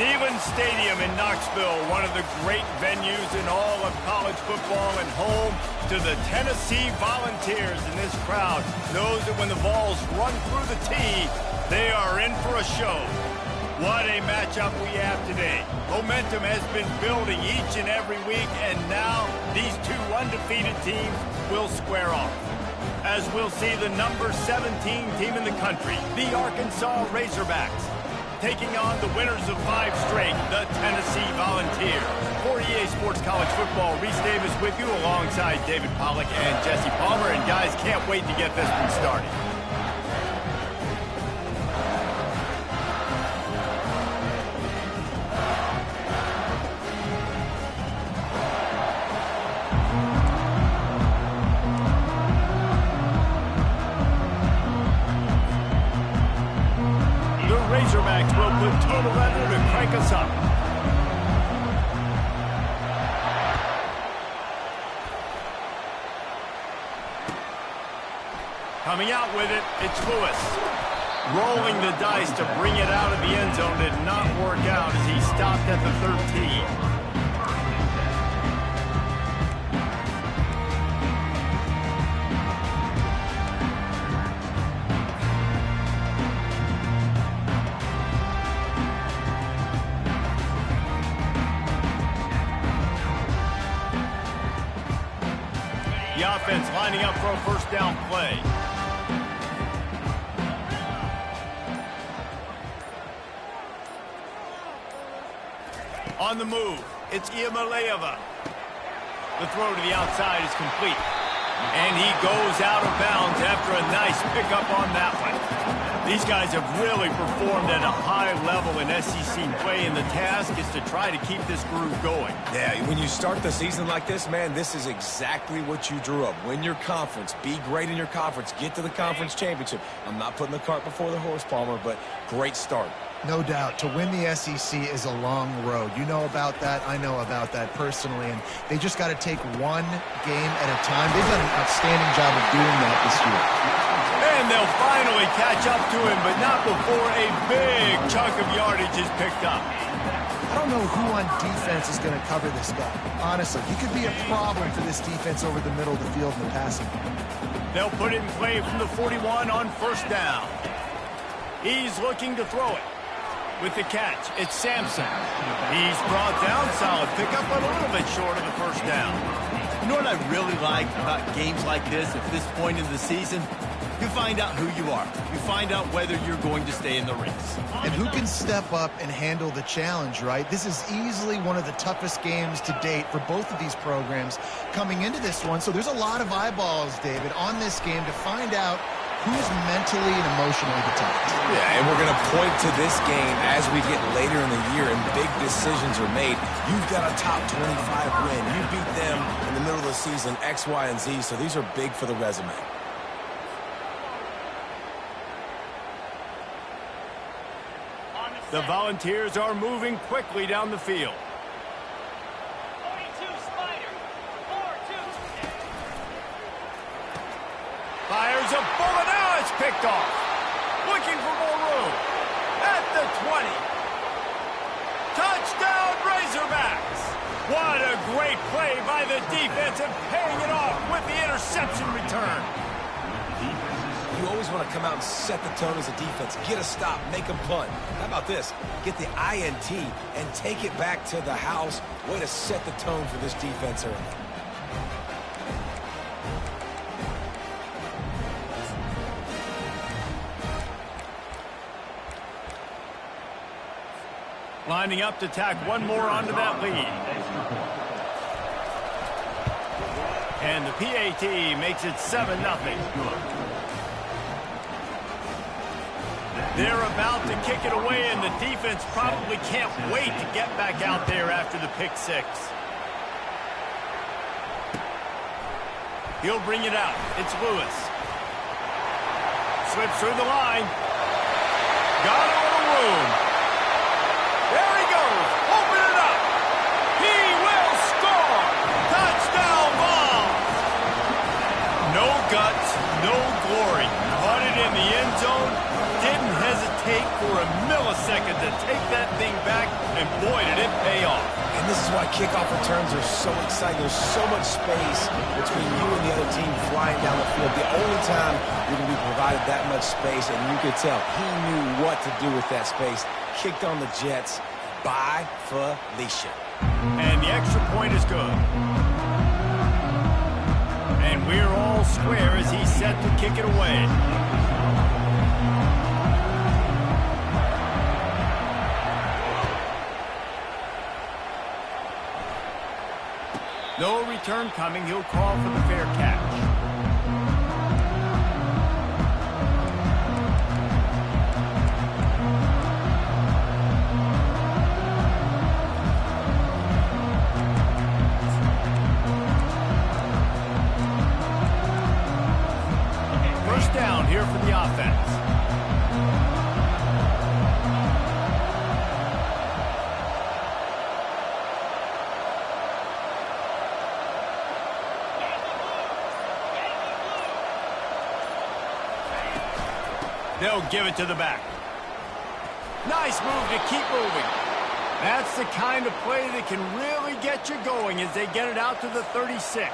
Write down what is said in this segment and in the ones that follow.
Neyland Stadium in Knoxville, one of the great venues in all of college football and home to the Tennessee Volunteers. And this crowd knows that when the Vols run through the tee, they are in for a show. What a matchup we have today. Momentum has been building each and every week, and now these two undefeated teams will square off. As we'll see the number 17 team in the country, the Arkansas Razorbacks, taking on the winners of 5 straight, the Tennessee Volunteers. For EA Sports College Football, Reese Davis with you alongside David Pollack and Jesse Palmer. And guys, can't wait to get this one started. Razorbacks will put total leather to crank us up. Coming out with it, it's Lewis. Rolling the dice to bring it out of the end zone did not work out as he stopped at the 13. The offense lining up for a first down play. On the move, it's Iamaleava. The throw to the outside is complete. And he goes out of bounds after a nice pickup on that one. These guys have really performed at a high level in SEC play, and the task is to try to keep this groove going. Yeah, when you start the season like this, man, this is exactly what you drew up. Win your conference, be great in your conference, get to the conference championship. I'm not putting the cart before the horse, Palmer, but great start. No doubt. To win the SEC is a long road. You know about that. I know about that personally. And they just got to take one game at a time. They've done an outstanding job of doing that this year. And they'll finally catch up to him, but not before a big chunk of yardage is picked up. I don't know who on defense is going to cover this guy. Honestly, he could be a problem for this defense over the middle of the field in the passing. They'll put it in play from the 41 on first down. He's looking to throw it. With the catch, it's Sampson. He's brought down, solid pickup, but a little bit short of the first down. You know what I really like about games like this at this point in the season? You find out who you are. You find out whether you're going to stay in the race. And who can step up and handle the challenge, right? This is easily one of the toughest games to date for both of these programs coming into this one. So there's a lot of eyeballs, David, on this game to find out who's mentally and emotionally the toughest. Yeah, and we're going to point to this game as we get later in the year and big decisions are made. You've got a top 25 win. You beat them in the middle of the season, X, Y, and Z, so these are big for the resume. The Volunteers are moving quickly down the field. Fires a bullet. Now it's picked off. Looking for more room. At the 20. Touchdown, Razorbacks. What a great play by the defense and paying it off with the interception return. You always want to come out and set the tone as a defense. Get a stop, make them punt. How about this? Get the INT and take it back to the house. Way to set the tone for this defense early. Lining up to tack one more onto that lead. And the PAT makes it 7-0. They're about to kick it away, and the defense probably can't wait to get back out there after the pick six. He'll bring it out. It's Lewis. Slips through the line. Got a little room. There he goes. Open it up. He will score. Touchdown Vols. No guts, no glory. Caught it in the end zone. Didn't hesitate for a millisecond to take that thing back and why kickoff returns are so exciting. There's so much space between you and the other team flying down the field. The only time you're going to be provided that much space, and you could tell he knew what to do with that space. Kicked on the Jets by Felicia. And the extra point is good. And we're all square as he's set to kick it away. No return coming. He'll call for the fair catch. First down here for the offense. They'll give it to the back. Nice move to keep moving. That's the kind of play that can really get you going as they get it out to the 36.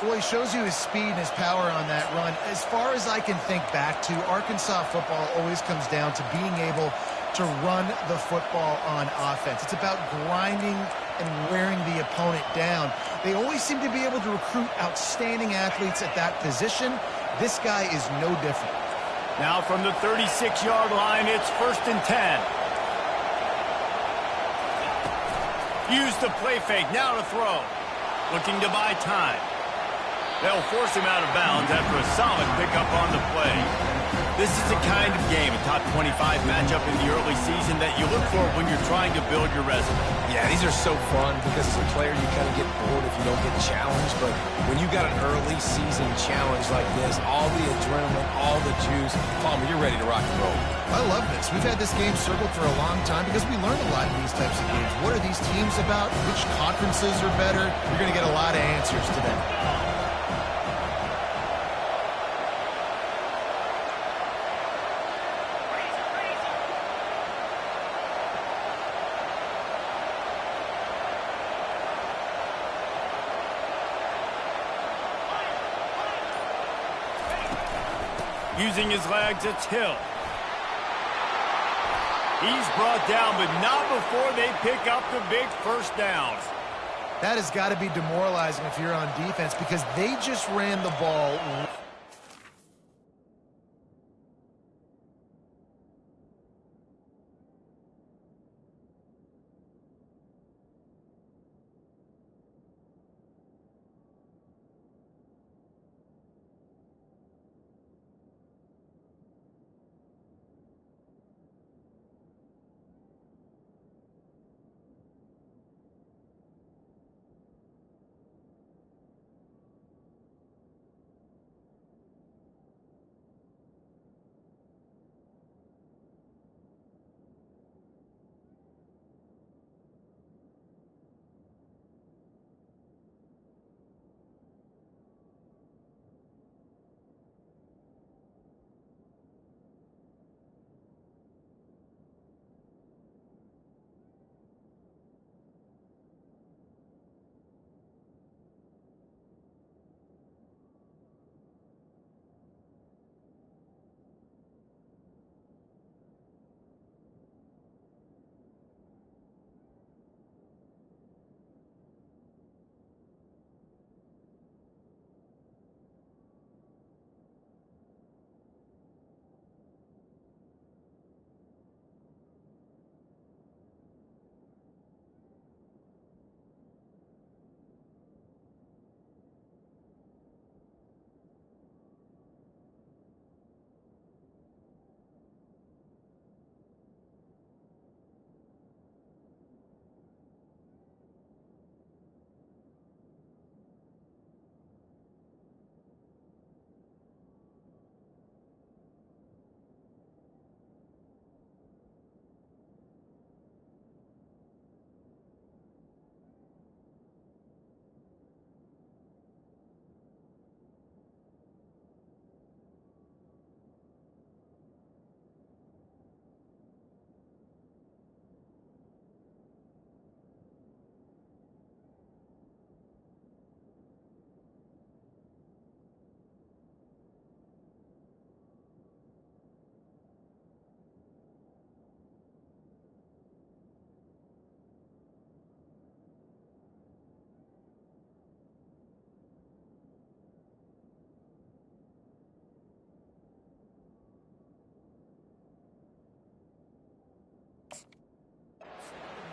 Well, he shows you his speed and his power on that run. As far as I can think back to, Arkansas football always comes down to being able to run the football on offense. It's about grinding and wearing the opponent down. They always seem to be able to recruit outstanding athletes at that position. This guy is no different. Now from the 36-yard line, it's 1st and 10. Use the play fake, now to throw. Looking to buy time. They'll force him out of bounds after a solid pickup on the play. This is the kind of game, a top 25 matchup in the early season, that you look for when you're trying to build your resume. Yeah, these are so fun because as a player you kind of get bored if you don't get challenged. But when you got an early season challenge like this, all the adrenaline, all the juice, Palmer, you're ready to rock and roll. I love this. We've had this game circled for a long time because we learn a lot in these types of games. What are these teams about? Which conferences are better? You're going to get a lot of answers today. Using his legs, it's Hill. He's brought down, but not before they pick up the big first down. That has got to be demoralizing if you're on defense because they just ran the ball.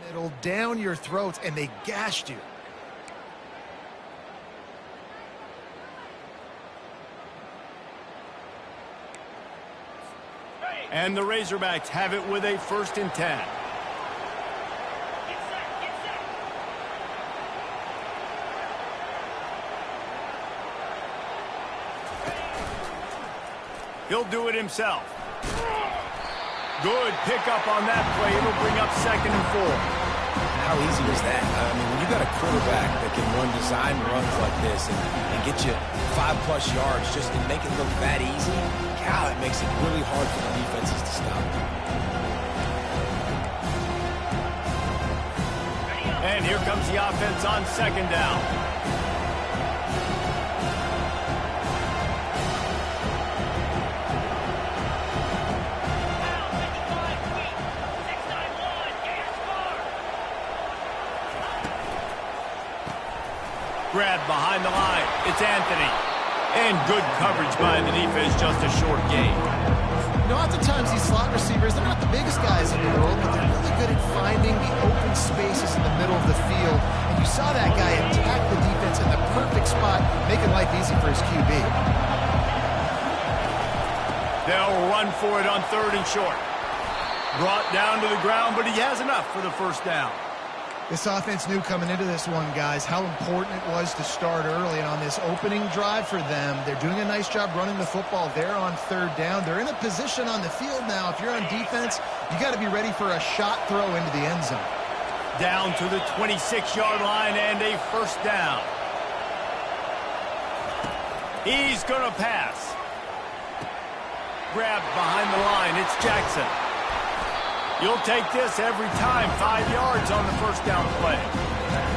It'll down your throats, and they gashed you. And the Razorbacks have it with a 1st and 10. He'll do it himself. Good pickup on that play. It'll bring up 2nd and 4. How easy was that? I mean, when you got a quarterback that can run design runs like this and get you 5+ yards just to make it look that easy, God, it makes it really hard for the defenses to stop. And here comes the offense on 2nd down. Grab behind the line. It's Anthony. And good coverage by the defense, just a short gain. You know, oftentimes these slot receivers, they're not the biggest guys in the world, but they're really good at finding the open spaces in the middle of the field. And you saw that guy attack the defense in the perfect spot, making life easy for his QB. They'll run for it on 3rd and short. Brought down to the ground, but he has enough for the 1st down. This offense knew coming into this one, guys, how important it was to start early. And on this opening drive for them, they're doing a nice job running the football there on 3rd down. They're in a position on the field now. If you're on defense, you got to be ready for a shot throw into the end zone. Down to the 26-yard line and a 1st down. He's going to pass. Grabbed behind the line. It's Jackson. You'll take this every time. 5 yards on the 1st down play.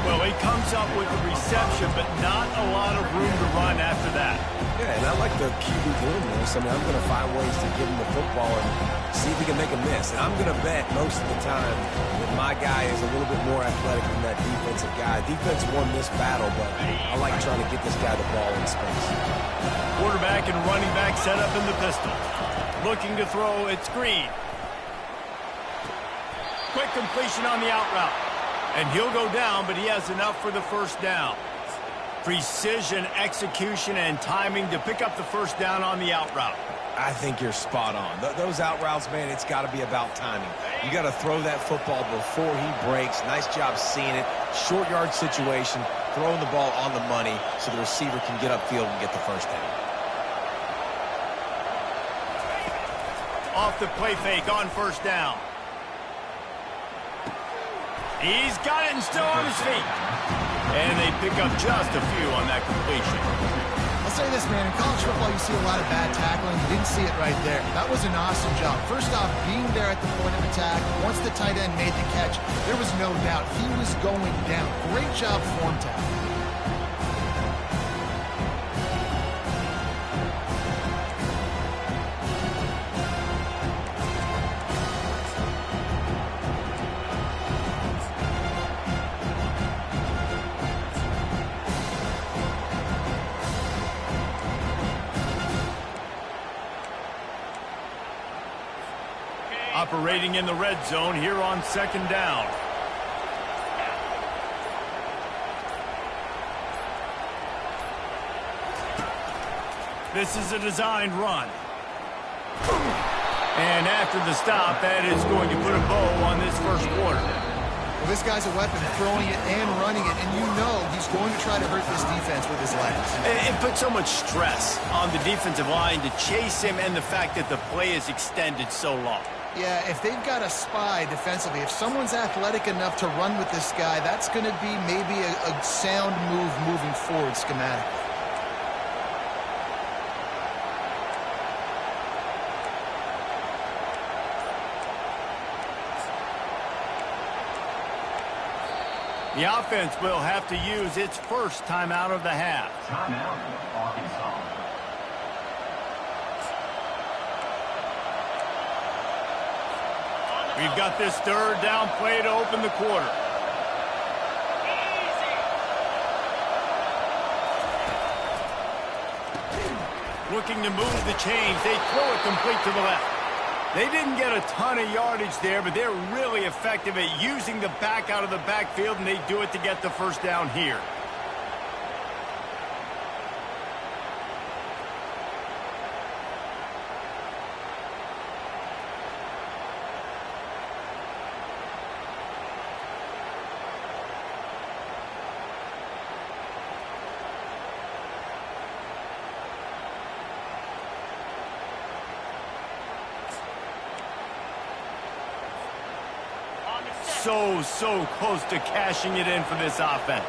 Well, he comes up with the reception, but not a lot of room to run after that. Yeah, and I like the QB doing this. I mean, I'm going to find ways to give him the football and see if he can make a miss. And I'm going to bet most of the time that my guy is a little bit more athletic than that defensive guy. Defense won this battle, but I like trying to get this guy the ball in space. Quarterback and running back set up in the pistol. Looking to throw, it's Green. Quick completion on the out route. And he'll go down, but he has enough for the 1st down. Precision, execution, and timing to pick up the 1st down on the out route. I think you're spot on. Those out routes, man, it's got to be about timing. You got to throw that football before he breaks. Nice job seeing it. Short yard situation, throwing the ball on the money so the receiver can get upfield and get the 1st down. Off the play fake on 1st down. He's got it and still on his feet. And they pick up just a few on that completion. I'll say this, man. In college football, you see a lot of bad tackling. You didn't see it right there. That was an awesome job. First off, being there at the point of attack. Once the tight end made the catch, there was no doubt he was going down. Great job form tackling. Operating in the red zone here on 2nd down. This is a designed run. And after the stop, that is going to put a bow on this 1st quarter. Well, this guy's a weapon, throwing it and running it, and you know he's going to try to hurt this defense with his legs. It puts so much stress on the defensive line to chase him and the fact that the play is extended so long. Yeah, if they've got a spy defensively, if someone's athletic enough to run with this guy, that's going to be maybe a sound move moving forward schematically. The offense will have to use its 1st timeout of the half. Timeout, Arkansas. We've got this 3rd down play to open the quarter. Looking to move the chains. They throw it complete to the left. They didn't get a ton of yardage there, but they're really effective at using the back out of the backfield, and they do it to get the first down here. So close to cashing it in for this offense.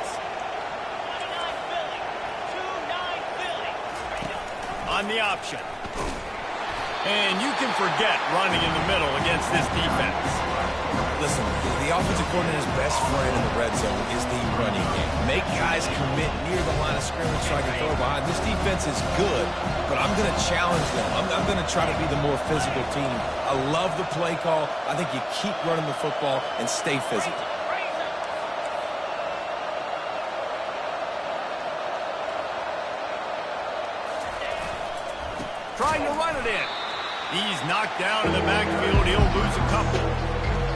On the option. And you can forget running in the middle against this defense. Listen, the offensive coordinator's best friend in the red zone is the running game. Make guys commit near the line of scrimmage so I can throw behind. This defense is good, but I'm going to challenge them. I'm going to try to be the more physical team. I love the play call. I think you keep running the football and stay physical. Trying to run it in. He's knocked down in the backfield. He'll lose a couple.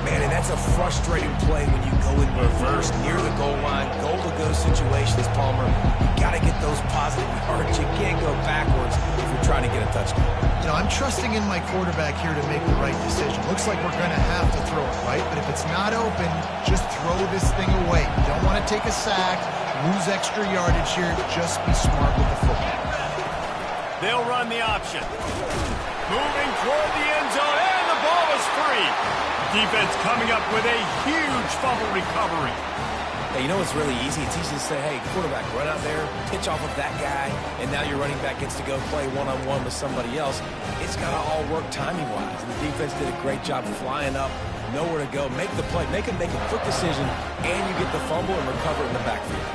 Man, and that's a frustrating play when you go in reverse near the goal line, goal-to-go situations, Palmer. You got to get those positive yards. You can't go backwards if you're trying to get a touchdown. You know, I'm trusting in my quarterback here to make the right decision. Looks like we're going to have to throw it, right? But if it's not open, just throw this thing away. You don't want to take a sack, lose extra yardage here. Just be smart with the football. They'll run the option. Moving toward the end zone, and the ball is free. Defense coming up with a huge fumble recovery. Hey, you know what's really easy? It's easy to say, hey, quarterback, run out there, pitch off of that guy, and now your running back gets to go play one-on-one with somebody else. It's got to all work timing-wise, and the defense did a great job flying up, nowhere to go. Make the play, make a quick decision, and you get the fumble and recover it in the backfield.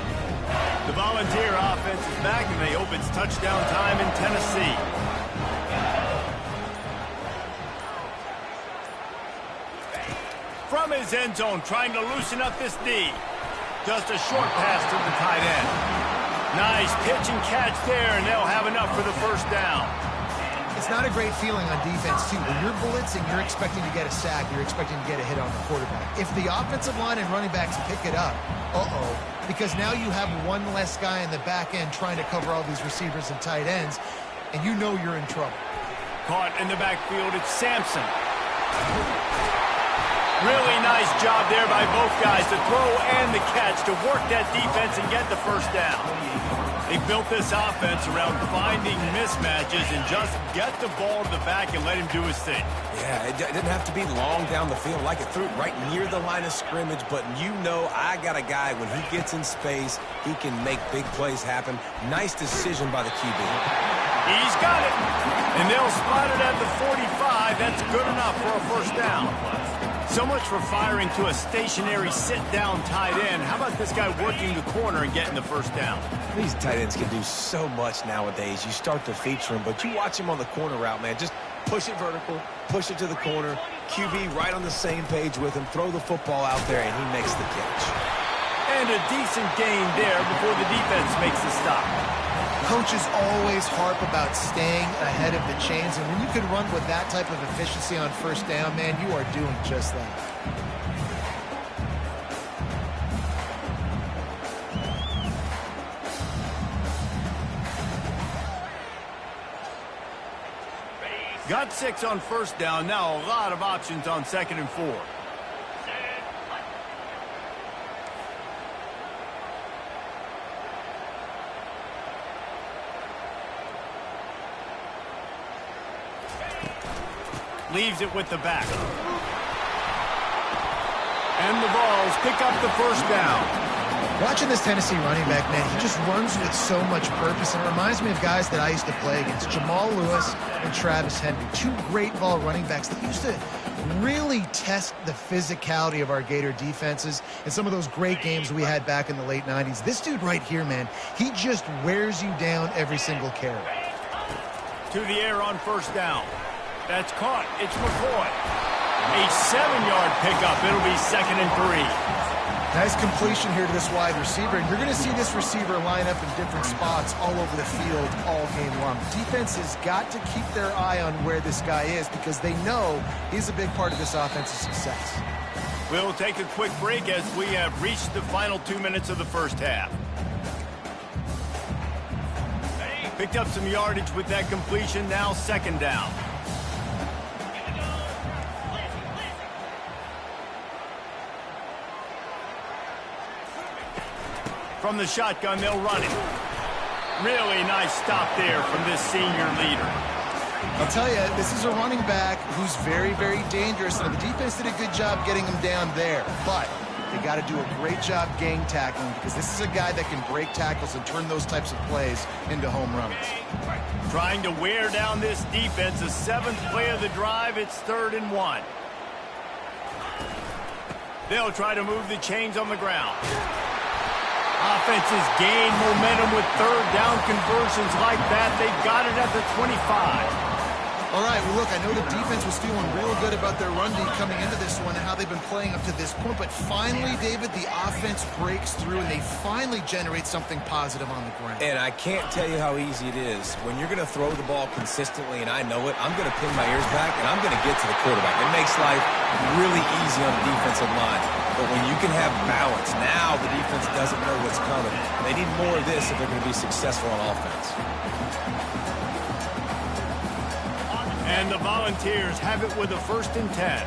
The Volunteer offense is back, and they open touchdown time in Tennessee. From his end zone, trying to loosen up this D. Just a short pass to the tight end. Nice pitch and catch there, and they'll have enough for the first down. It's not a great feeling on defense, too. When you're blitzing, you're expecting to get a sack. You're expecting to get a hit on the quarterback. If the offensive line and running backs pick it up, because now you have one less guy in the back end trying to cover all these receivers and tight ends, and you know you're in trouble. Caught in the backfield, it's Sampson. Really nice job there by both guys, the throw and the catch, to work that defense and get the first down. They built this offense around finding mismatches and just get the ball to the back and let him do his thing. Yeah, it didn't have to be long down the field. Like it threw it right near the line of scrimmage, but you know I got a guy, when he gets in space, he can make big plays happen. Nice decision by the QB. He's got it. And they'll spot it at the 45. That's good enough for a first down. So much for firing to a stationary sit-down tight end. How about this guy working the corner and getting the first down? These tight ends can do so much nowadays. You start to feature him, but you watch him on the corner route, man. Just push it vertical, push it to the corner. QB right on the same page with him. Throw the football out there, and he makes the catch. And a decent gain there before the defense makes the stop. Coaches always harp about staying ahead of the chains, and when you can run with that type of efficiency on first down, man, you are doing just that. Got 6 on first down. Now a lot of options on 2nd and 4. Leaves it with the back. And the Vols pick up the first down. Watching this Tennessee running back, man, he just runs with so much purpose, and it reminds me of guys that I used to play against, Jamal Lewis and Travis Henry, two great ball running backs that used to really test the physicality of our Gator defenses in some of those great games we had back in the late 90s. This dude right here, man, he just wears you down every single carry. To the air on first down. That's caught. It's McCoy. A 7-yard pickup. It'll be 2nd and 3. Nice completion here to this wide receiver, and you're going to see this receiver line up in different spots all over the field all game long. Defense has got to keep their eye on where this guy is because they know he's a big part of this offense's success. We'll take a quick break as we have reached the final 2 minutes of the first half. Picked up some yardage with that completion, now second down. From the shotgun, they'll run it. Really nice stop there from this senior leader. I'll tell you, this is a running back who's very, very dangerous, and the defense did a good job getting him down there. But they got to do a great job gang tackling because this is a guy that can break tackles and turn those types of plays into home runs. Trying to wear down this defense, the 7th play of the drive, it's 3rd and 1. They'll try to move the chains on the ground. Offenses gain momentum with 3rd down conversions like that. They got it at the 25. All right, well, look, I know the defense was feeling real good about their run D coming into this one and how they've been playing up to this point, but finally, David, the offense breaks through and they finally generate something positive on the ground. And I can't tell you how easy it is. When you're going to throw the ball consistently, and I know it, I'm going to pin my ears back and I'm going to get to the quarterback. It makes life really easy on the defensive line. But when you can have balance, now the defense doesn't know what's coming. They need more of this if they're going to be successful on offense. And the Volunteers have it with a 1st and 10.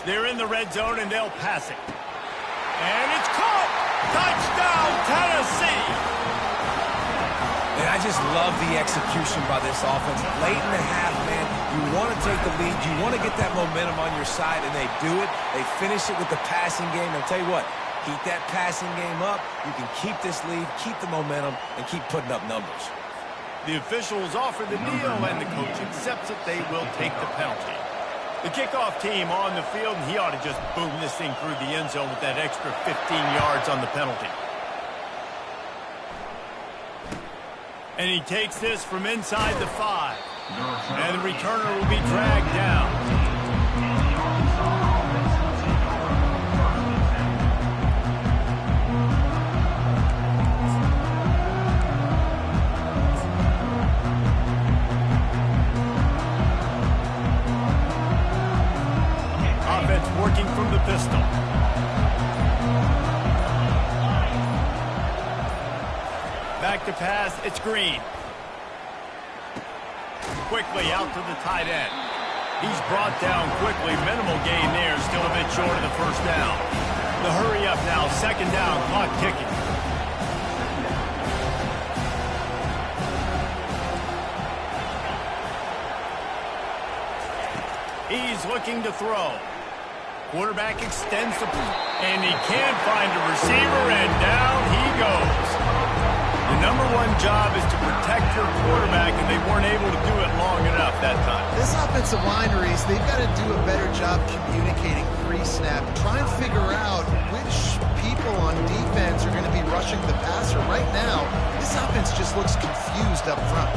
They're in the red zone, and they'll pass it. And it's caught! Touchdown, Tennessee! And I just love the execution by this offense. Late in the half, man, you want to take the lead. You want to get that momentum on your side, and they do it. They finish it with the passing game. I'll tell you what, keep that passing game up. You can keep this lead, keep the momentum, and keep putting up numbers. The officials offer the deal, and the coach accepts it. They will take the penalty. The kickoff team on the field, and he ought to just boom this thing through the end zone with that extra 15 yards on the penalty. And he takes this from inside the 5. And the returner will be dragged down. Offense working from the pistol. Back to pass, it's Green. Quickly out to the tight end. He's brought down quickly. Minimal gain there, still a bit short of the 1st down. The hurry up now, 2nd down, clock ticking. He's looking to throw. Quarterback extends the and he can't find a receiver, and down he goes. The #1 job is to protect your quarterback, and they weren't able to do it long enough that time. This offensive line, Reese, they've got to do a better job communicating pre-snap. Try and figure out which people on defense are going to be rushing the passer. Right now, this offense just looks confused up front.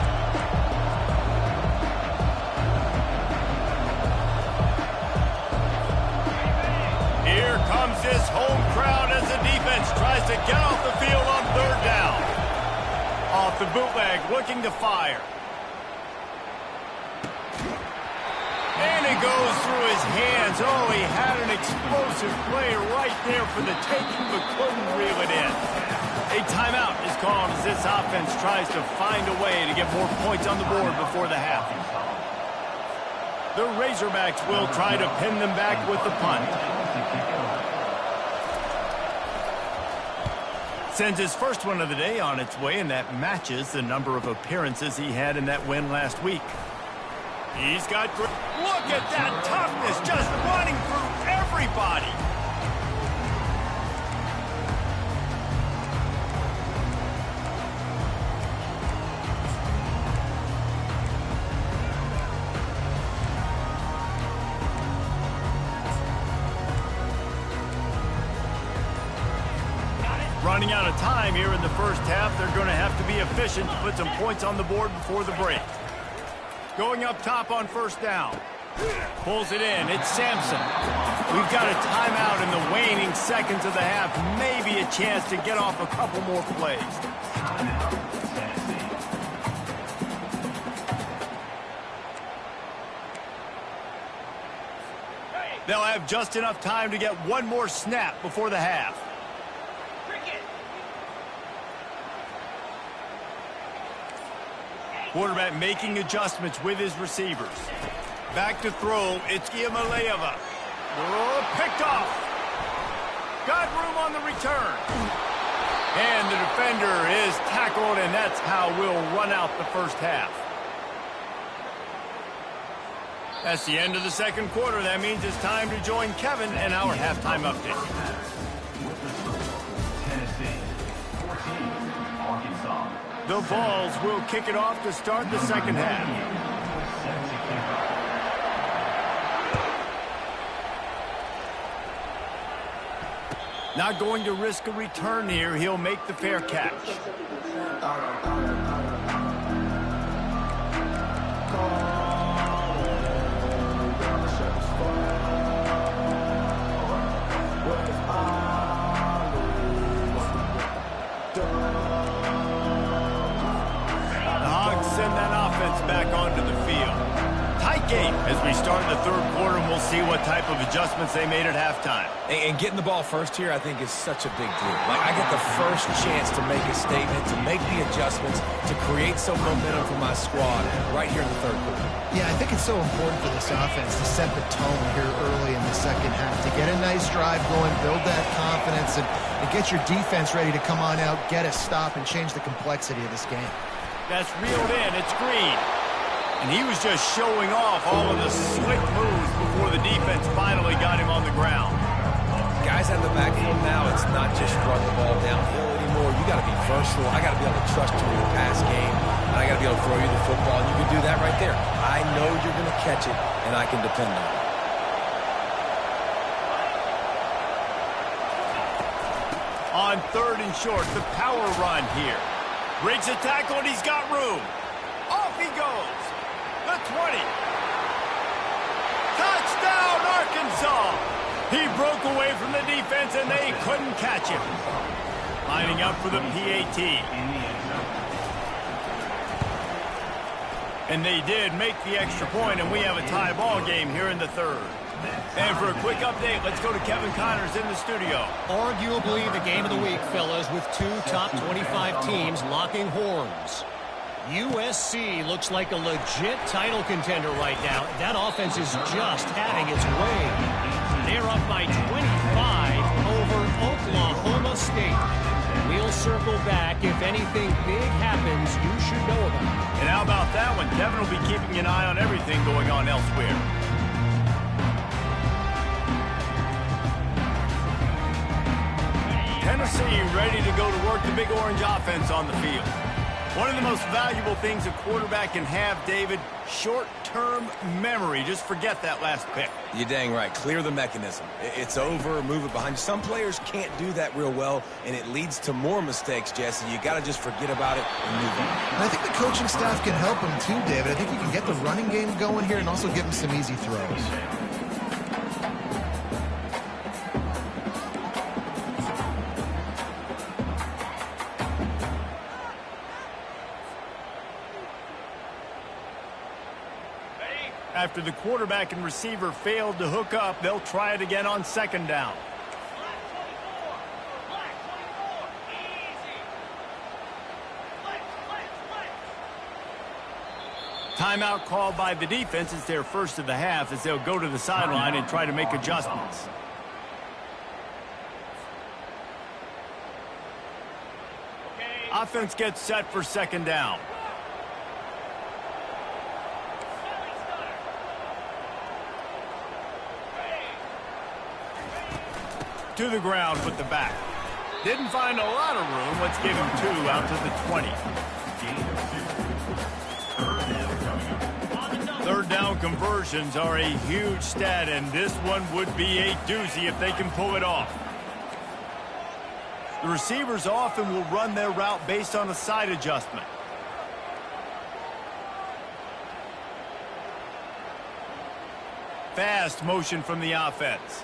Here comes this home crowd as the defense tries to get off the field on 3rd down. Off the bootleg, looking to fire. And it goes through his hands. Oh, he had an explosive play right there for the taking, but couldn't reel it in. A timeout is called as this offense tries to find a way to get more points on the board before the half. The Razorbacks will try to pin them back with the punt. Sends his first one of the day on its way, and that matches the number of appearances he had in that win last week. He's got great... Look at that toughness, just running through everybody. Running out of time here in the first half. They're going to have to be efficient to put some points on the board before the break. Going up top on 1st down. Pulls it in. It's Sampson. We've got a timeout in the waning seconds of the half. Maybe a chance to get off a couple more plays. They'll have just enough time to get one more snap before the half. Quarterback making adjustments with his receivers. Back to throw. It's Giamaleava. Oh, picked off. Got room on the return. And the defender is tackled, and that's how we'll run out the first half. That's the end of the second quarter. That means it's time to join Kevin and our halftime update. Tennessee, 14, Arkansas. The Vols will kick it off to start the second half. Not going to risk a return here. He'll make the fair catch. Send that offense back onto the field. Tight game as we start the third quarter, and we'll see what type of adjustments they made at halftime. And getting the ball first here, I think, is such a big deal. Like, I get the first chance to make a statement, to make the adjustments, to create some momentum for my squad right here in the third quarter. Yeah, I think it's so important for this offense to set the tone here early in the second half, to get a nice drive going, build that confidence, and get your defense ready to come on out, get a stop, and change the complexity of this game. That's reeled in. It's Green. And he was just showing off all of the slick moves before the defense finally got him on the ground. Guys out of the backfield now, it's not just run the ball downhill anymore. You got to be versatile. I got to be able to trust you in the pass game, and I got to be able to throw you the football, and you can do that right there. I know you're going to catch it, and I can depend on it. On third and short, the power run here. Breaks a tackle, and he's got room. Off he goes. The 20. Touchdown, Arkansas. He broke away from the defense, and they couldn't catch him. Lining up for the PAT. And they did make the extra point, and we have a tie ball game here in the third. And for a quick update, let's go to Kevin Connors in the studio. Arguably the game of the week, fellas, with two top 25 teams locking horns. USC looks like a legit title contender right now. That offense is just having its way. They're up by 25 over Oklahoma State. We'll circle back. If anything big happens, you should know about it. And how about that one? Kevin will be keeping an eye on everything going on elsewhere. Tennessee ready to go to work the Big Orange offense on the field. One of the most valuable things a quarterback can have, David, short-term memory. Just forget that last pick. You're dang right. Clear the mechanism. It's over, move it behind you. Some players can't do that real well, and it leads to more mistakes, Jesse. You got to just forget about it and move on. And I think the coaching staff can help him too, David. I think you can get the running game going here and also give him some easy throws. After the quarterback and receiver failed to hook up, they'll try it again on second down. Timeout called by the defense. It's their first of the half as they'll go to the sideline and try to make adjustments. Offense gets set for second down. To the ground with the back. Didn't find a lot of room. Let's give him 2 out to the 20. Third down conversions are a huge stat, and this one would be a doozy if they can pull it off. The receivers often will run their route based on a side adjustment. fast motion from the offense.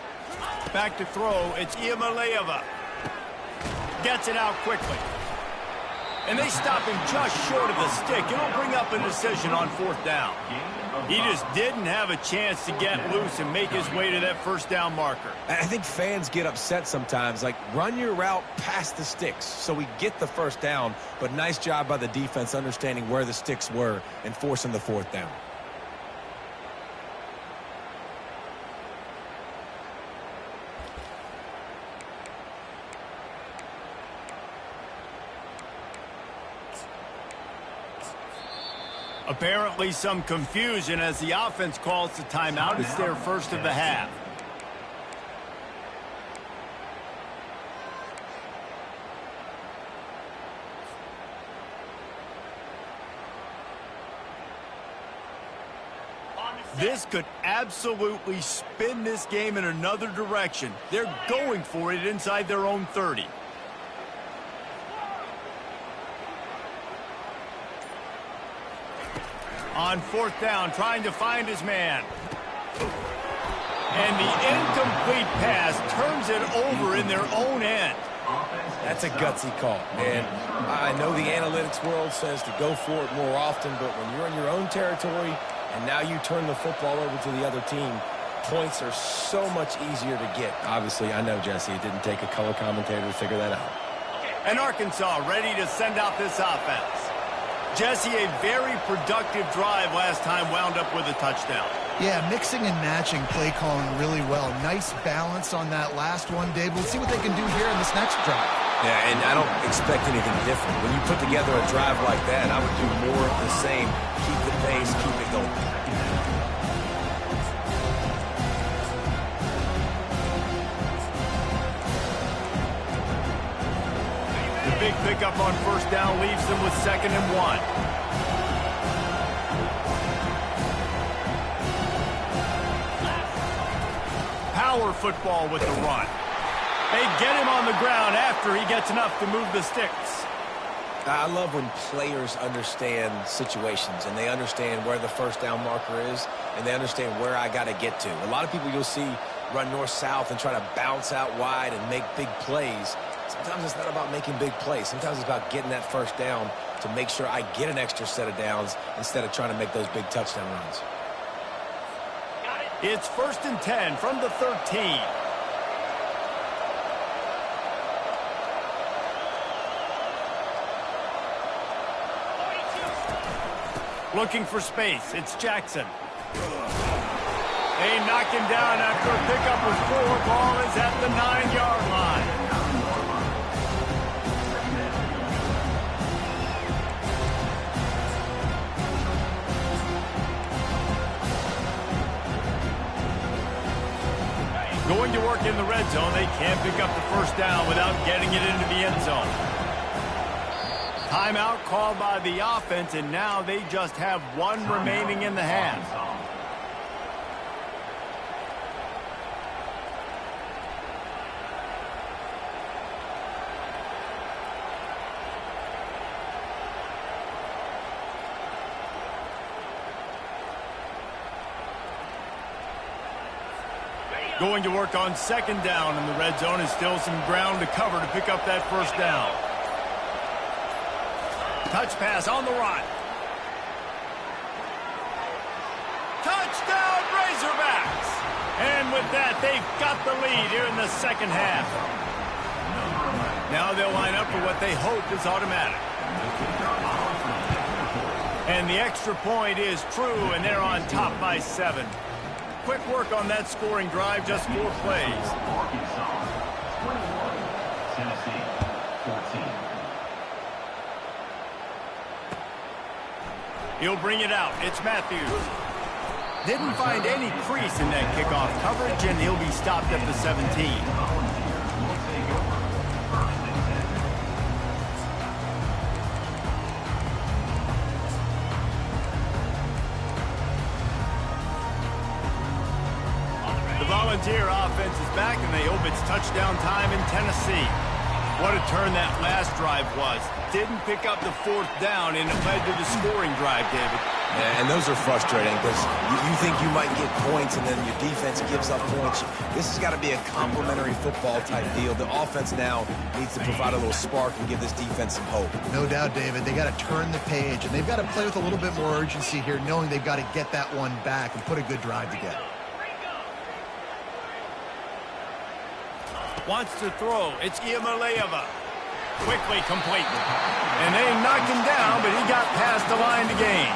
Back to throw, it's Iamaleava. Gets it out quickly. And they stop him just short of the stick. It'll bring up a decision on 4th down. He just didn't have a chance to get loose and make his way to that first down marker. I think fans get upset sometimes. Like, run your route past the sticks so we get the first down. But nice job by the defense understanding where the sticks were and forcing the 4th down. Apparently some confusion as the offense calls the timeout. It's their first of the half. This could absolutely spin this game in another direction. They're going for it inside their own 30. On 4th down, trying to find his man. And the incomplete pass turns it over in their own end. That's a gutsy call. And I know the analytics world says to go for it more often, but when you're in your own territory and now you turn the football over to the other team, points are so much easier to get. Obviously, I know, Jesse, it didn't take a color commentator to figure that out. And Arkansas ready to send out this offense. Jesse, a very productive drive last time wound up with a touchdown. Yeah, mixing and matching play calling really well. Nice balance on that last one, Dave. We'll see what they can do here in this next drive. Yeah, and I don't expect anything different. When you put together a drive like that, I would do more of the same. Keep the pace, keep it going. The big pickup on 1st down leaves them with 2nd and 1. Power football with the run. They get him on the ground after he gets enough to move the sticks. I love when players understand situations and they understand where the 1st down marker is and they understand where I got to get to. A lot of people you'll see run north-south and try to bounce out wide and make big plays. Sometimes it's not about making big plays. Sometimes it's about getting that 1st down to make sure I get an extra set of downs instead of trying to make those big touchdown runs. It's 1st and 10 from the 13. Looking for space. It's Jackson. They knock him down after a pickup with 4. Ball is at the 9-yard line. Going to work in the red zone. They can't pick up the 1st down without getting it into the end zone. Timeout called by the offense, and now they just have 1 remaining in the half. Going to work on 2nd down in the red zone, and still some ground to cover to pick up that 1st down. Touch pass on the run. Touchdown, Razorbacks! And with that, they've got the lead here in the 2nd half. Now they'll line up for what they hope is automatic. And the extra point is true, and they're on top by 7. Quick work on that scoring drive, just 4 plays. Arkansas 21, Tennessee 14. He'll bring it out. It's Matthews. Didn't find any crease in that kickoff coverage, and he'll be stopped at the 17. The Volunteer offense is back, and they hope it's touchdown time in Tennessee. What a turn that last drive was. Didn't pick up the 4th down, and it led to the scoring drive, David. And those are frustrating because you think you might get points and then your defense gives up points. This has got to be a complementary football type deal. The offense now needs to provide a little spark and give this defense some hope. No doubt, David. They got to turn the page, and they've got to play with a little bit more urgency here, knowing they've got to get that one back and put a good drive together. Wants to throw. It's Iamaleava. Quickly complete. And they knocked him down, but he got past the line to gain.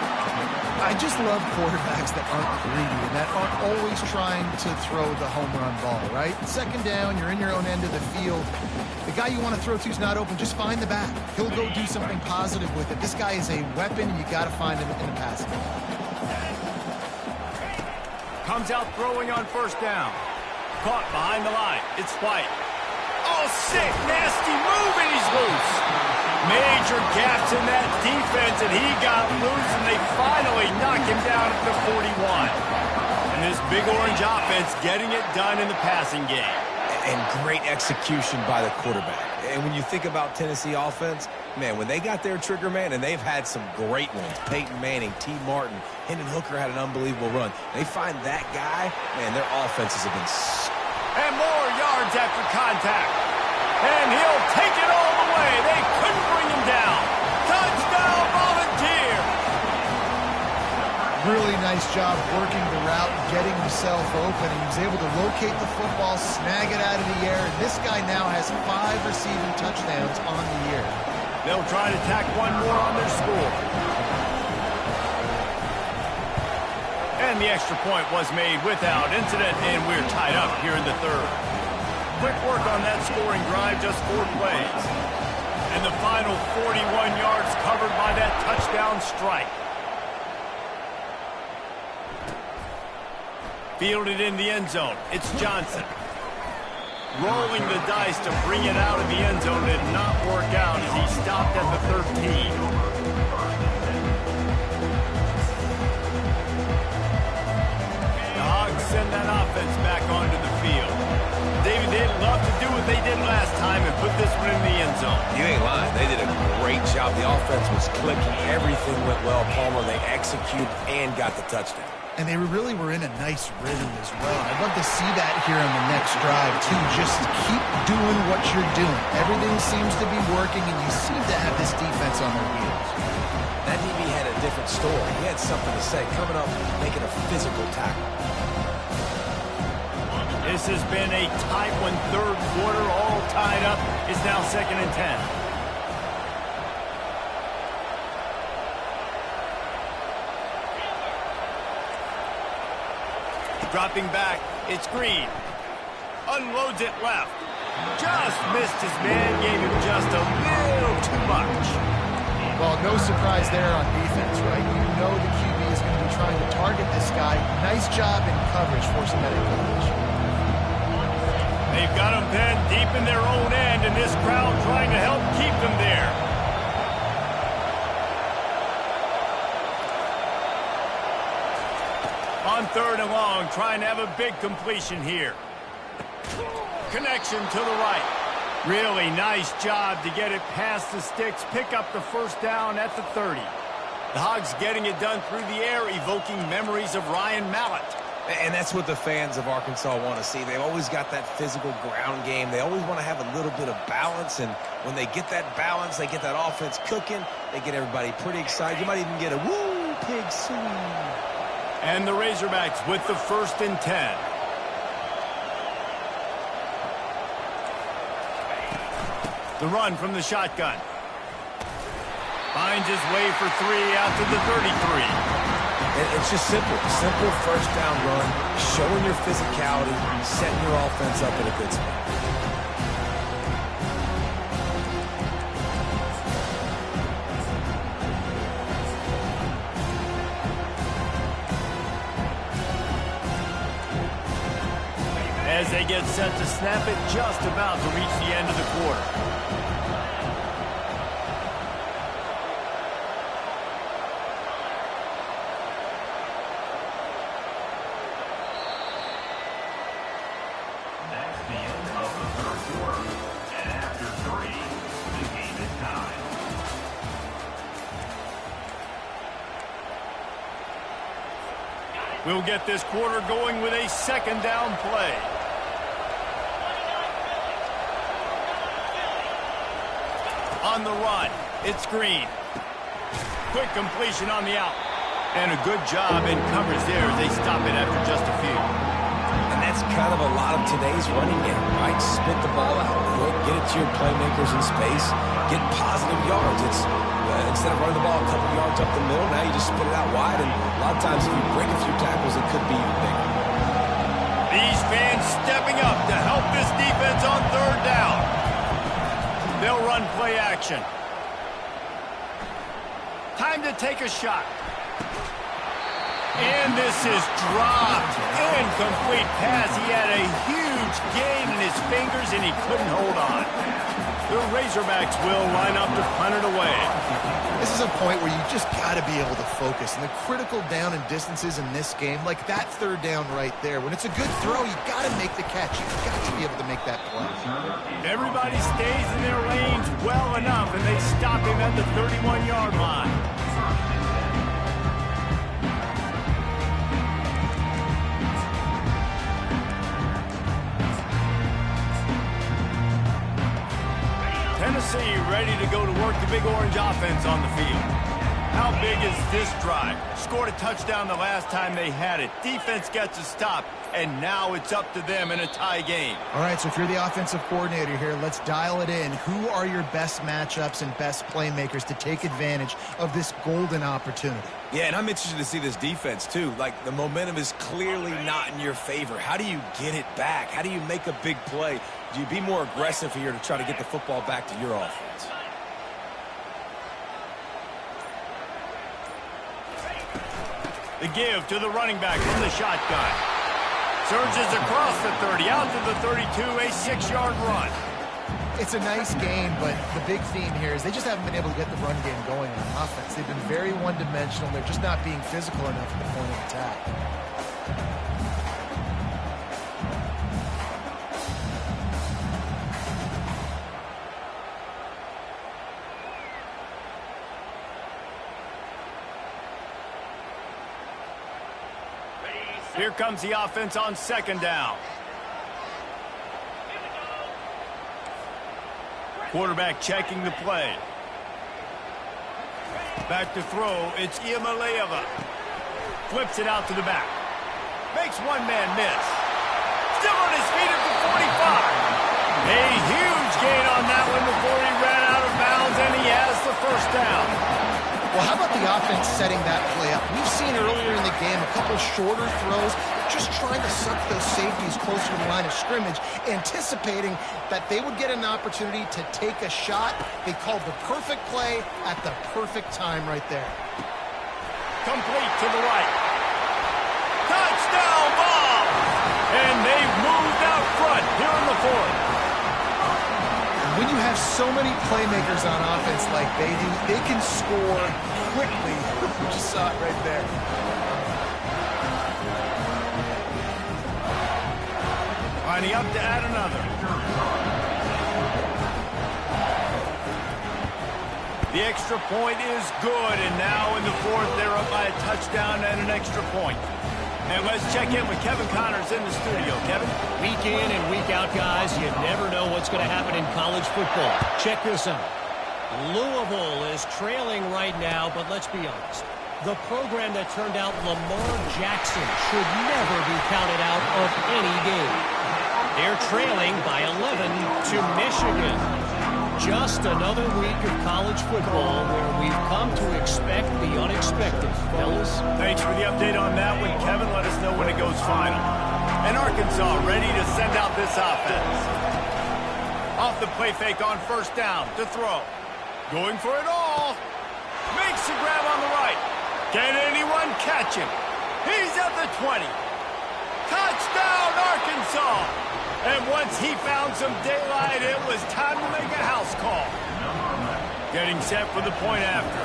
I just love quarterbacks that aren't greedy and that aren't always trying to throw the home run ball, right? Second down, you're in your own end of the field. The guy you want to throw to is not open. Just find the back. He'll go do something positive with it. This guy is a weapon, and you got to find him in the passing. Comes out throwing on first down. Caught behind the line. It's White. Oh, sick, nasty move, and he's loose. Major gaps in that defense, and he got loose, and they finally knock him down at the 41. And this big orange offense getting it done in the passing game. And great execution by the quarterback. And when you think about Tennessee offense, man, when they got their trigger man, and they've had some great ones, Peyton Manning, T. Martin, Hendon Hooker had an unbelievable run. They find that guy, man, their offenses have been... And more yards after contact. And he'll take it all the way. They couldn't bring him down. Touchdown, Volunteer! Really nice job working the route, getting himself open. He was able to locate the football, snag it out of the air, and this guy now has 5 receiving touchdowns on the year. They'll try to tack one more on their score. And the extra point was made without incident, and we're tied up here in the third. Quick work on that scoring drive, just 4 plays. And the final 41 yards covered by that touchdown strike. Fielded in the end zone. It's Johnson. Rolling the dice to bring it out of the end zone did not work out as he stopped at the 13. Send that offense back onto the field. David, they'd love to do what they did last time and put this one in the end zone. You ain't lying. They did a great job. The offense was clicking. Everything went well. Palmer, they executed and got the touchdown. And they really were in a nice rhythm as well. I'd love to see that here on the next drive, too. Just keep doing what you're doing. Everything seems to be working, and you seem to have this defense on their wheels. That DB had a different story. He had something to say, coming up, making a physical tackle. This has been a tight one, third quarter, all tied up. It's now 2nd and 10. Dropping back, it's Green. Unloads it left. Just missed his man, gave him just a little too much. Well, no surprise there on defense, right? You know the QB is going to be trying to target this guy. Nice job in coverage, forcing that incompletion. They've got them pinned deep in their own end, and this crowd trying to help keep them there. On 3rd and long, trying to have a big completion here. Connection to the right. Really nice job to get it past the sticks, pick up the first down at the 30. The Hogs getting it done through the air, evoking memories of Ryan Mallett. And that's what the fans of Arkansas want to see. They've always got that physical ground game. They always want to have a little bit of balance, and when they get that balance, they get that offense cooking, they get everybody pretty excited. You might even get a woo, pig swing. And the Razorbacks with the 1st and 10. The run from the shotgun. Finds his way for 3 out to the 33. It's just simple. Simple first down run, showing your physicality, setting your offense up in a good spot. As they get set to snap it, just about to reach the end of the quarter. We'll get this quarter going with a second down play. On the run, it's Green. Quick completion on the out. And a good job in coverage there as they stop it after just a few. And that's kind of a lot of today's running game, right? Spit the ball out quick, get it to your playmakers in space, get positive yards. It's instead of running the ball a couple yards up the middle, now you just spit it out wide, and a lot of times if you break a few tackles, it could be even bigger. These fans stepping up to help this defense on third down. They'll run play action. Time to take a shot. And this is dropped. Incomplete pass. He had a huge gain in his fingers, and he couldn't hold on. The Razorbacks will line up to punt it away. This is a point where you just got to be able to focus. And the critical down and distances in this game, like that third down right there, when it's a good throw, you got to make the catch. You've got to be able to make that play. Everybody stays in their lanes well enough, and they stop him at the 31-yard line. Tennessee ready to go to work the Big Orange offense on the field. How big is this drive? Scored a touchdown the last time they had it. Defense gets a stop, and now it's up to them in a tie game. All right, so if you're the offensive coordinator here, let's dial it in. Who are your best matchups and best playmakers to take advantage of this golden opportunity? Yeah, and I'm interested to see this defense, too. Like, the momentum is clearly not in your favor. How do you get it back? How do you make a big play? Do you be more aggressive here to try to get the football back to your offense? The give to the running back from the shotgun. Surges across the 30, out to the 32, a 6-yard run. It's a nice game, but the big theme here is they just haven't been able to get the run game going on offense. They've been very one-dimensional. They're just not being physical enough at the point of attack. Here comes the offense on second down. Quarterback checking the play. Back to throw. It's Iamaleava. Flips it out to the back. Makes one man miss. Still on his feet at the 45. A huge gain on that one before he ran out of bounds, and he has the first down. Well, how about the offense setting that play up? We've seen earlier in the game a couple shorter throws, just trying to suck those safeties closer to the line of scrimmage, anticipating that they would get an opportunity to take a shot. They called the perfect play at the perfect time right there. Complete to the right. Touchdown ball! And they've moved out front here in the fourth. When you have so many playmakers on offense like they do, they can score quickly. We just saw it right there. Lining up to add another. The extra point is good, and now in the fourth, they're up by a touchdown and an extra point. And let's check in with Kevin Connors in the studio. Kevin? Week in and week out, guys, you never know what's going to happen in college football. Check this out. Louisville is trailing right now, but let's be honest. The program that turned out Lamar Jackson should never be counted out of any game. They're trailing by 11 to Michigan. Just another week of college football where we've come to expect the unexpected, fellas. Thanks for the update on that one, Kevin. Let us know when it goes final. And Arkansas ready to send out this offense. Off the play fake on first down to throw. Going for it all. Makes the grab on the right. Can anyone catch him? He's at the 20. Touchdown, Arkansas! And once he found some daylight, it was time to make a house call. Getting set for the point after.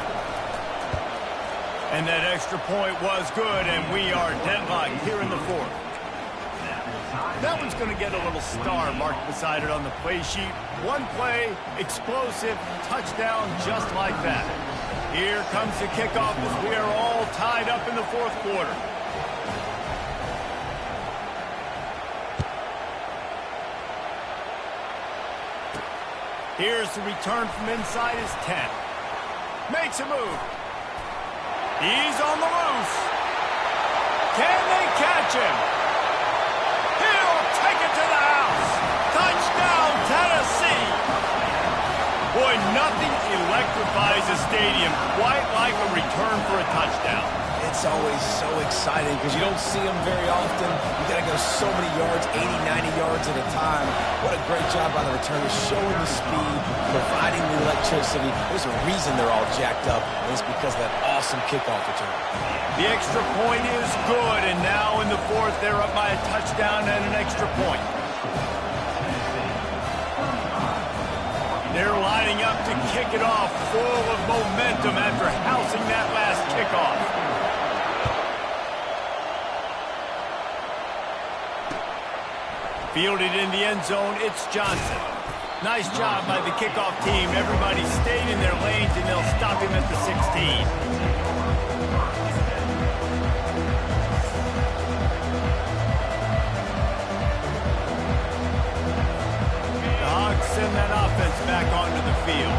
And that extra point was good, and we are deadlocked here in the fourth. That one's going to get a little star marked beside it on the play sheet. One play, explosive, touchdown just like that. Here comes the kickoff as we are all tied up in the fourth quarter. Here's the return from inside his 10. Makes a move. He's on the loose. Can they catch him? He'll take it to the house. Touchdown, Tennessee. Boy, nothing electrifies a stadium quite like a return for a touchdown. It's always so exciting because you don't see them very often. You got to go so many yards, 80, 90 yards at a time. What a great job by the returners, showing the speed, providing the electricity. There's a reason they're all jacked up, and it's because of that awesome kickoff return. The extra point is good, and now in the fourth, they're up by a touchdown and an extra point. They're lining up to kick it off, full of momentum after housing that last kickoff. Fielded in the end zone, it's Johnson. Nice job by the kickoff team. Everybody stayed in their lanes, and they'll stop him at the 16. Send that offense back onto the field.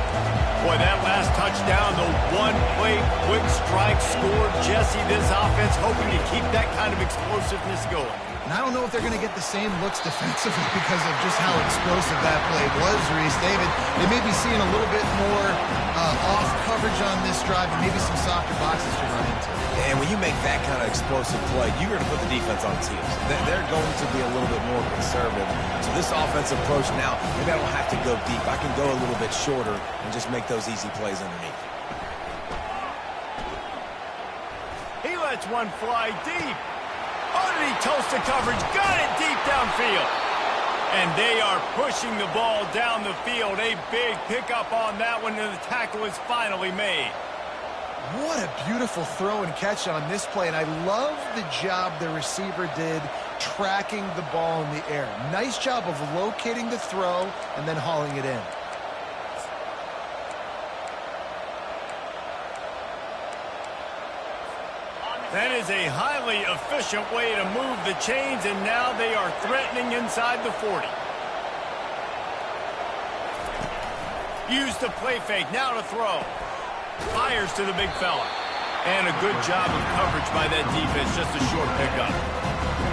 Boy, that last touchdown, the one-play quick strike scored. Jesse, this offense hoping to keep that kind of explosiveness going. And I don't know if they're going to get the same looks defensively because of just how explosive that play was, Reese. David, they may be seeing a little bit more off coverage on this drive and maybe some softer boxes to run into. And when you make that kind of explosive play, you're going to put the defense on its heels. They're going to be a little bit more conservative. So this offensive approach now, maybe I don't have to go deep. I can go a little bit shorter and just make those easy plays underneath. He lets one fly deep. Oh, did he toast the coverage? Got it deep downfield. And they are pushing the ball down the field. A big pickup on that one, and the tackle is finally made. What a beautiful throw and catch on this play, and I love the job the receiver did tracking the ball in the air. Nice job of locating the throw and then hauling it in. That is a highly efficient way to move the chains, and now they are threatening inside the 40. Use the play fake, now to throw. Fires to the big fella. And a good job of coverage by that defense, just a short pickup.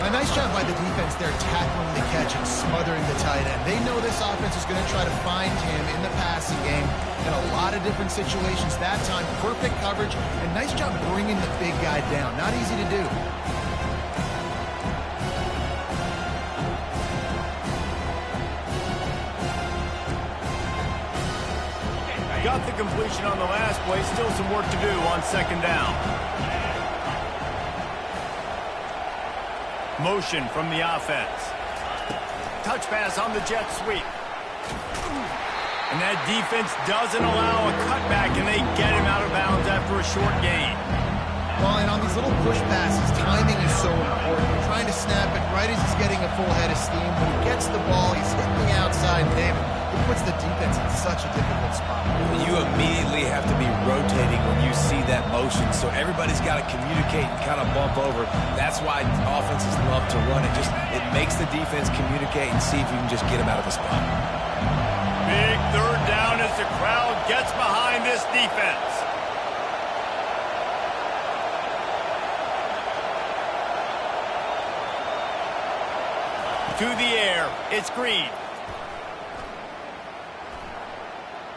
A nice job by the defense there tackling the catch and smothering the tight end. They know this offense is going to try to find him in the passing game in a lot of different situations. That time, perfect coverage, and nice job bringing the big guy down. Not easy to do. Got the completion on the last play. Still some work to do on second down. Motion from the offense. Touch pass on the jet sweep. And that defense doesn't allow a cutback, and they get him out of bounds after a short gain. Well, and on these little push passes, timing is so important. You're trying to snap it right as he's getting a full head of steam. When he gets the ball, he's hitting the outside, David. It puts the defense in such a difficult spot. You immediately have to be rotating when you see that motion, so everybody's got to communicate and kind of bump over. That's why offenses love to run it. It makes the defense communicate and see if you can just get them out of the spot. Big third down as the crowd gets behind this defense. To the air, it's Green.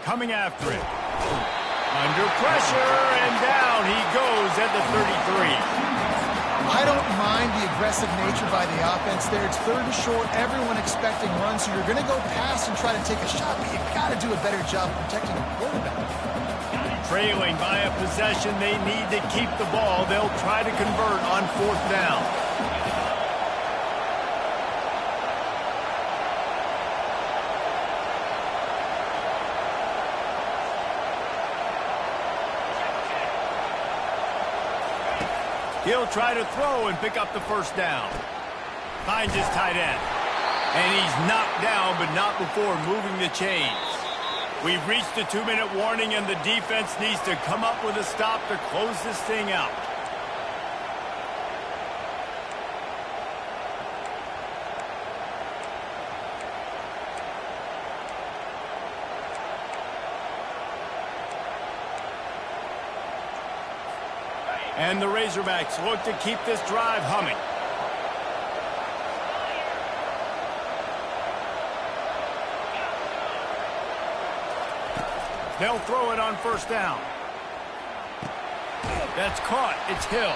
Coming after it. Under pressure, and down he goes at the 33. I don't mind the aggressive nature by the offense there. It's third and short, everyone expecting runs, so you're going to go pass and try to take a shot, but you've got to do a better job protecting the quarterback. Trailing by a possession, they need to keep the ball. They'll try to convert on fourth down. He'll try to throw and pick up the first down. Finds his tight end. And he's knocked down, but not before moving the chains. We've reached the 2-minute warning, and the defense needs to come up with a stop to close this thing out. And the Razorbacks look to keep this drive humming. They'll throw it on first down. That's caught. It's Hill.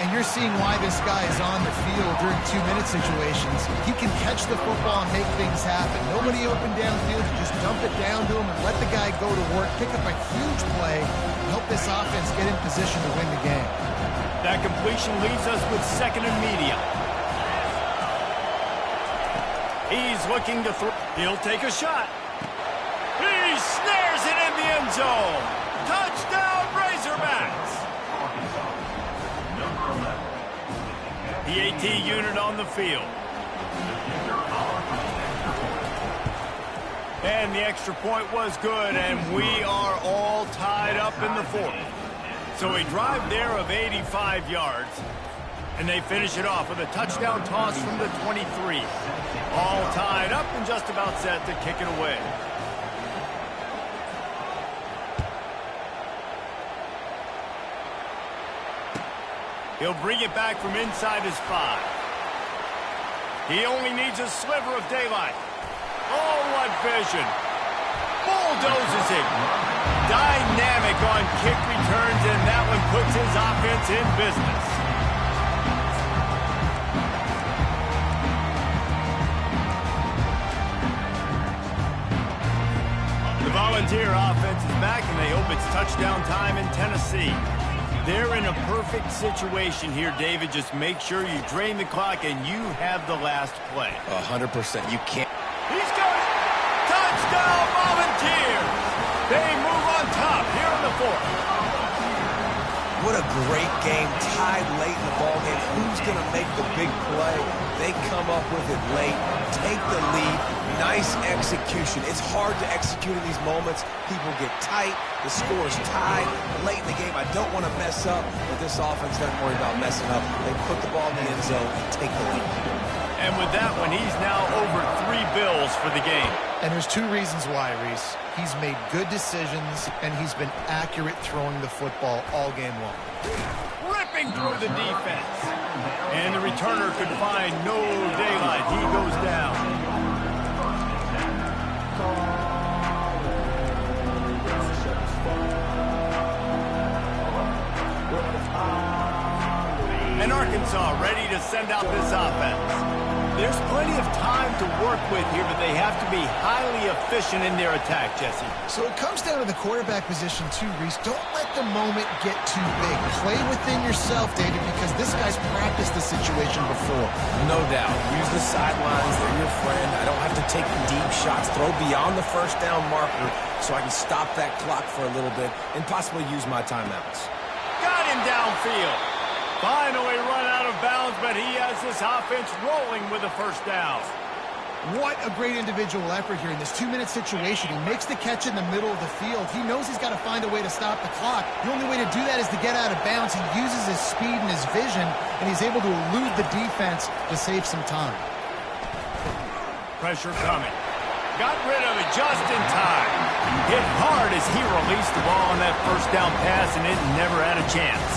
And you're seeing why this guy is on the field during 2-minute situations. He can catch the football and make things happen. Nobody open downfield. You just dump it down to him and let the guy go to work, pick up a huge play, and help this offense get in position to win the game. That completion leaves us with second and medium. He's looking to throw. He'll take a shot. He snares it in the end zone. Touchdown, Razorbacks. The AT unit on the field. And the extra point was good, and we are all tied up in the fourth. So a drive there of 85 yards, and they finish it off with a touchdown toss from the 23. All tied up and just about set to kick it away. He'll bring it back from inside his 5. He only needs a sliver of daylight. Oh, what vision. Bulldozes it. Dynamic on kick returns, and that one puts his offense in business. The Volunteer offense is back, and they hope it's touchdown time in Tennessee. They're in a perfect situation here, David. Just make sure you drain the clock and you have the last play. 100%. You can't. He's got it. Touchdown, Volunteers. They move on top here in the fourth. What a great game, tied late in the ballgame. Who's going to make the big play? They come up with it late, take the lead. Nice execution. It's hard to execute in these moments. People get tight. The score is tied late in the game. I don't want to mess up, but this offense doesn't worry about messing up. They put the ball in the end zone and take the lead. And with that one, he's now over 3 bills for the game. And there's 2 reasons why, Reese. He's made good decisions, and he's been accurate throwing the football all game long. Ripping through the defense. And the returner could find no daylight. He goes down. And Arkansas ready to send out this offense. There's plenty of time to work with here, but they have to be highly efficient in their attack, Jesse. So it comes down to the quarterback position too, Reese. Don't let the moment get too big. Play within yourself, David, because this guy's practiced the situation before. No doubt. Use the sidelines. They're your friend. I don't have to take deep shots. Throw beyond the first down marker so I can stop that clock for a little bit and possibly use my timeouts. Got him downfield. Finally run out of bounds, but he has this offense rolling with a first down. What a great individual effort here in this 2-minute situation. He makes the catch in the middle of the field. He knows he's got to find a way to stop the clock. The only way to do that is to get out of bounds. He uses his speed and his vision, and he's able to elude the defense to save some time. Pressure coming. Got rid of it just in time. Hit hard as he released the ball on that first down pass, and it never had a chance.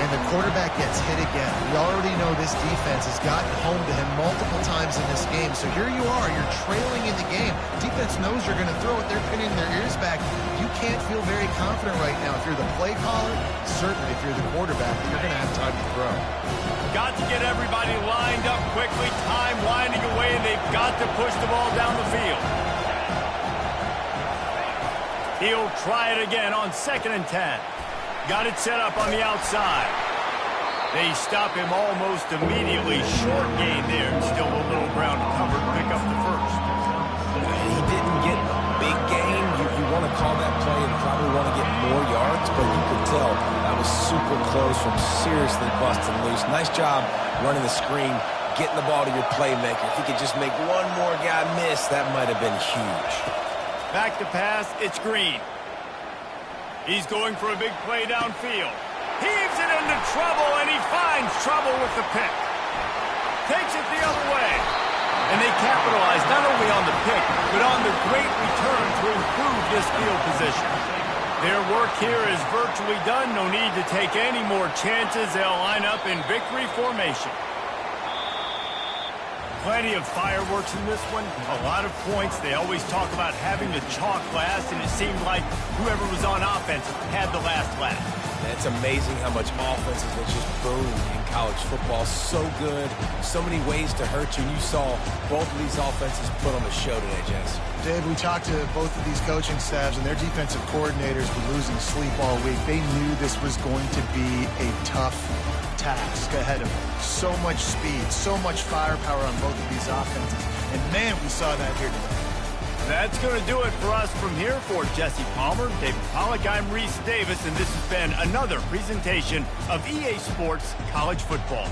And the quarterback gets hit again. We already know this defense has gotten home to him multiple times in this game. So here you are, you're trailing in the game. Defense knows you're going to throw it. They're pinning their ears back. You can't feel very confident right now. If you're the play caller, certainly if you're the quarterback, you're going to have time to throw. Got to get everybody lined up quickly. Time winding away, and they've got to push the ball down the field. He'll try it again on 2nd and 10. Got it set up on the outside. They stop him almost immediately. Short gain there. Still a little ground covered. Pick up the first. He didn't get a big gain. You want to call that play and probably want to get more yards, but you could tell that was super close from seriously busting loose. Nice job running the screen, getting the ball to your playmaker. If he could just make one more guy miss, that might have been huge. Back to pass. It's Green. He's going for a big play downfield. Heaves it into trouble, and he finds trouble with the pick. Takes it the other way. And they capitalize not only on the pick, but on the great return to improve this field position. Their work here is virtually done. No need to take any more chances. They'll line up in victory formation. Plenty of fireworks in this one. A lot of points. They always talk about having the chalk last, and it seemed like whoever was on offense had the last laugh. It's amazing how much offenses that just boom in college football. So good. So many ways to hurt you. And you saw both of these offenses put on the show today, Jess. Dave, we talked to both of these coaching staffs, and their defensive coordinators were losing sleep all week. They knew this was going to be a tough task ahead of them. So much speed, so much firepower on both of these offenses. And, man, we saw that here today. That's going to do it for us from here. For Jesse Palmer, David Pollack, I'm Reese Davis, and this has been another presentation of EA Sports College Football.